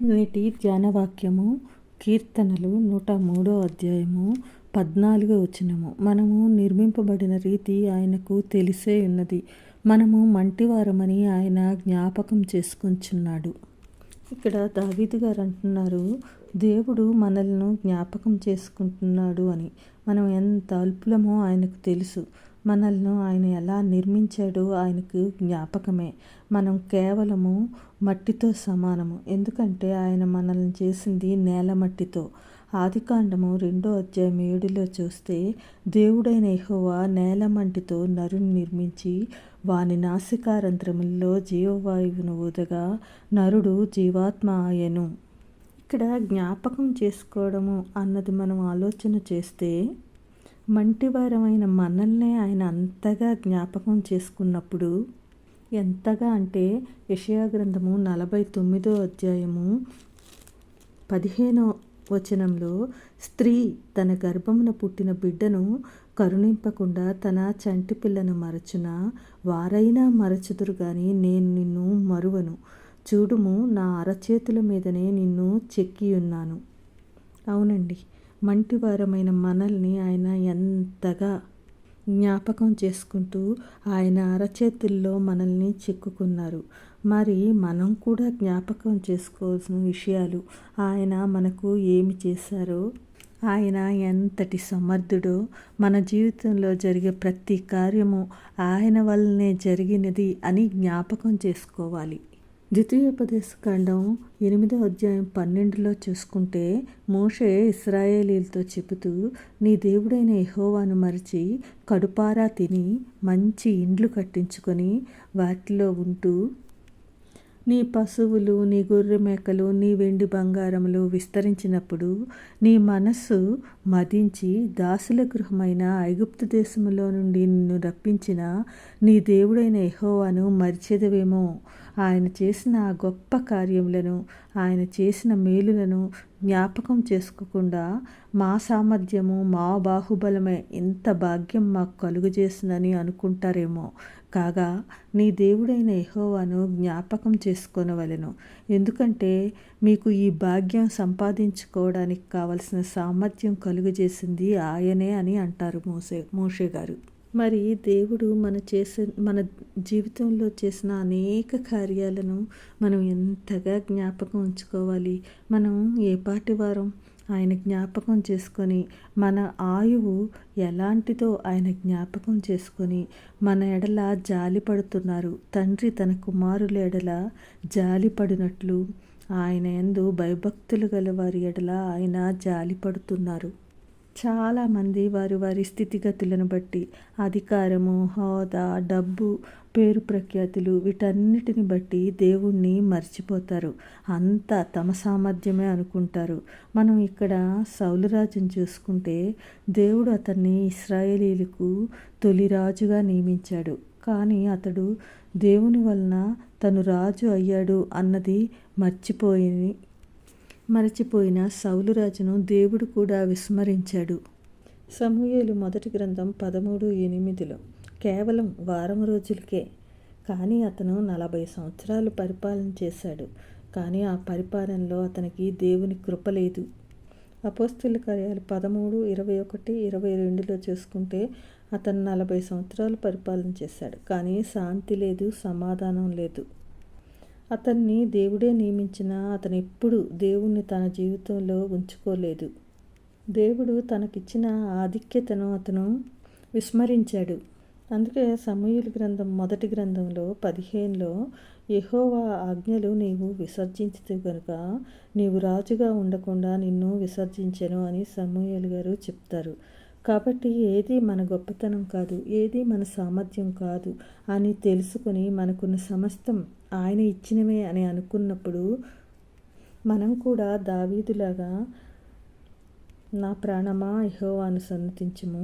నేటి ధ్యానవాక్యము కీర్తనలు 103 అధ్యాయము 14 వచనము. మనము నిర్మింపబడిన రీతి ఆయనకు తెలిసే ఉన్నది. మనము మంటివారమని ఆయన జ్ఞాపకం చేసుకొంచున్నాడు. ఇక్కడ దావీదు గారు అంటున్నారు, దేవుడు మనల్ని జ్ఞాపకం చేసుకుంటున్నాడు అని. మనం ఎంత అల్పులమో ఆయనకు తెలుసు. మనల్ని ఆయన ఎలా నిర్మించాడో ఆయనకు జ్ఞాపకమే. మనం కేవలము మట్టితో సమానము. ఎందుకంటే ఆయన మనల్ని చేసింది నేల మట్టితో. ఆదికాండము 2:7 చూస్తే, దేవుడైన యెహోవా నేల మట్టితో నరుని నిర్మించి వాని నాసికారంధ్రములలో జీవవాయువును ఊదగా నరుడు జీవాత్మ ఆయెను. ఇక్కడ జ్ఞాపకం చేసుకోవడము అన్నది మనం ఆలోచన చేస్తే, మంటివారమైన మనల్నే ఆయన అంతగా జ్ఞాపకం చేసుకున్నప్పుడు ఎంతగా అంటే, యెషయా గ్రంథము 49 అధ్యాయము 15 వచనంలో, స్త్రీ తన గర్భమున పుట్టిన బిడ్డను కరుణింపకుండా తన చంటి పిల్లను మరచునా, వారైనా మరచుదురు గాని నేను నిన్ను మరువను. చూడుము, నా అరచేతుల మీదనే నిన్ను చెక్కియున్నాను. అవునండి, మంటివారమైన మనల్ని ఆయన ఎంతగా జ్ఞాపకం చేసుకుంటూ ఆయన అరచేతుల్లో మనల్ని చెక్కుకున్నారు. మరి మనం కూడా జ్ఞాపకం చేసుకోవాల్సిన విషయాలు, ఆయన మనకు ఏమి చేశారో, ఆయన ఎంతటి సమర్థుడో, మన జీవితంలో జరిగే ప్రతి కార్యము ఆయన వల్లనే జరిగినది అని జ్ఞాపకం చేసుకోవాలి. ద్వితీయోపదేశకాండం 8 అధ్యాయం 12 చూసుకుంటే, మోషే ఇశ్రాయేలీయులతో చెబుతూ, నీ దేవుడైన యెహోవాను మరిచి కడుపారా తిని మంచి ఇండ్లు కట్టించుకొని వాటిలో ఉంటూ, నీ పశువులు, నీ గొర్రె మేకలు, నీ వెండి బంగారములు విస్తరించినప్పుడు నీ మనస్సు మదించి దాసుల గృహమైన ఐగుప్తు దేశములో నుండి నిన్ను రప్పించిన నీ దేవుడైన యెహోవాను మరిచెదవేమో. ఆయన చేసిన ఆ గొప్ప కార్యములను, ఆయన చేసిన మేలులను జ్ఞాపకం చేసుకోకుండా, మా సామర్థ్యము, మా బాహుబలమే ఇంత భాగ్యం మాకు కలుగజేసిందని అనుకుంటారేమో. కాగా నీ దేవుడైన యెహోవాను జ్ఞాపకం చేసుకొనవలెను. ఎందుకంటే మీకు ఈ భాగ్యం సంపాదించుకోవడానికి కావలసిన సామర్థ్యం కలుగజేసింది ఆయనే అని అంటారు మోషే గారు. మరి దేవుడు మన జీవితంలో చేసిన అనేక కార్యాలను మనం ఎంతగా జ్ఞాపకం ఉంచుకోవాలి. మనం ఏ పాటి వారం ఆయన జ్ఞాపకం చేసుకొని, మన ఆయువు ఎలాంటిదో ఆయన జ్ఞాపకం చేసుకొని మన ఎడల జాలి పడుతున్నారు. తండ్రి తన కుమారుల ఎడల జాలి పడినట్లు ఆయన యందు భయభక్తులు గల వారి ఎడల ఆయన జాలి పడుతున్నారు. చాలామంది వారి స్థితిగతులను బట్టి, అధికారము, హోదా, డబ్బు, పేరు ప్రఖ్యాతులు, వీటన్నిటిని బట్టి దేవుణ్ణి మర్చిపోతారు. అంతా తమ సామర్థ్యమే అనుకుంటారు. మనం ఇక్కడ సౌలు రాజును చూసుకుంటే, దేవుడు అతన్ని ఇశ్రాయేలీయులకు తొలి రాజుగా నియమించాడు. కానీ అతడు దేవుని వలన తను రాజు అయ్యాడు అన్నది మరచిపోయిన సౌలు రాజును దేవుడు కూడా విస్మరించాడు. సమూయేలు 1 గ్రంథం 13:8 కేవలం వారం రోజులకే, కానీ అతను 40 సంవత్సరాలు పరిపాలన చేశాడు. కానీ ఆ పరిపాలనలో అతనికి దేవుని కృప లేదు. అపోస్తలుల కార్యాలు 13:21-22 చూసుకుంటే, అతను 40 సంవత్సరాలు పరిపాలన చేశాడు. కానీ శాంతి లేదు, సమాధానం లేదు. అతన్ని దేవుడే నియమించినా అతను ఎప్పుడు దేవుణ్ణి తన జీవితంలో ఉంచుకోలేదు. దేవుడు తనకిచ్చిన ఆధిక్యతను అతను విస్మరించాడు. అందుకే సమూయేలు గ్రంథం 1 గ్రంథంలో 15లో, యెహోవా ఆజ్ఞలు నీవు విసర్జించితివి గనుక నీవు రాజుగా ఉండకుండా నిన్ను విసర్జించెను అని సమూయేలు గారు చెప్తారు. కాబట్టి ఏది మన గొప్పతనం కాదు, ఏది మన సామర్థ్యం కాదు అని తెలుసుకొని, మనకున్న సమస్తం ఆయన ఇచ్చినవే అని అనుకున్నప్పుడు, మనం కూడా దావీదులాగా, నా ప్రాణమా యెహోవాను సన్నతించుము,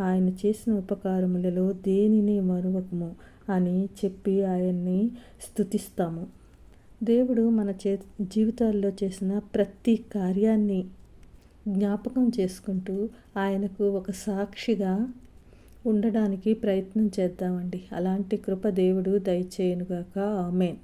ఆయన చేసిన ఉపకారములలో దేనిని మరువకము అని చెప్పి ఆయన్ని స్తుతిస్తాము. దేవుడు మన జీవితాల్లో చేసిన ప్రతి కార్యాన్ని జ్ఞాపకం చేసుకుంటూ ఆయనకు ఒక సాక్షిగా ఉండడానికి ప్రయత్నం చేద్దామండి. అలాంటి కృప దేవుడు దయచేయునుగాక. ఆమేన్.